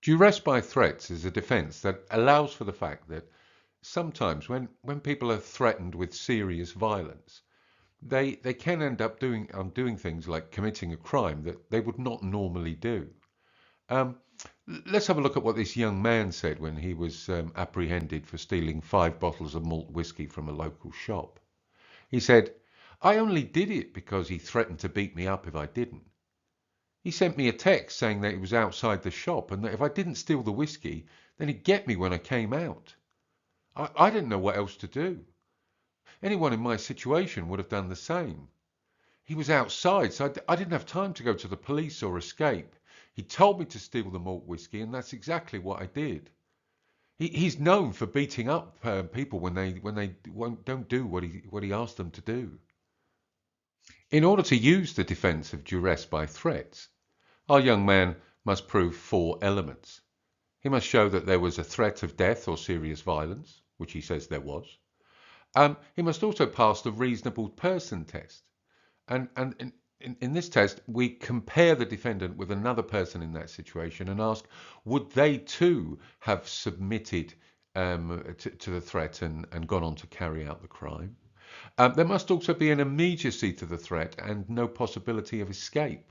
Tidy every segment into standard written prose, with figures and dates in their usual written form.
Duress by threats is a defence that allows for the fact that sometimes when people are threatened with serious violence, they can end up doing things like committing a crime that they would not normally do. Um, let's have a look at what this young man said when he was apprehended for stealing 5 bottles of malt whisky from a local shop. He said, "I only did it because he threatened to beat me up if I didn't. He sent me a text saying that he was outside the shop and that if I didn't steal the whiskey, then he'd get me when I came out. I didn't know what else to do. Anyone in my situation would have done the same. He was outside, so I didn't have time to go to the police or escape. He told me to steal the malt whisky, and that's exactly what I did. He's known for beating up people when they don't do what he asked them to do." In order to use the defence of duress by threats, our young man must prove 4 elements. He must show that there was a threat of death or serious violence, which he says there was. He must also pass the reasonable person test. And in this test, we compare the defendant with another person in that situation and ask, would they too have submitted to the threat and gone on to carry out the crime? There must also be an immediacy to the threat and no possibility of escape.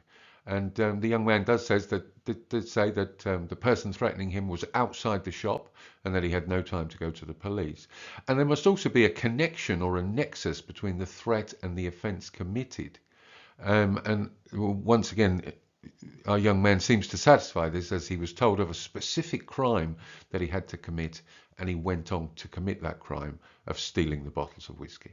And the young man does say that the person threatening him was outside the shop and that he had no time to go to the police. And there must also be a connection or a nexus between the threat and the offence committed. And once again, our young man seems to satisfy this as he was told of a specific crime that he had to commit, and he went on to commit that crime of stealing the bottles of whiskey.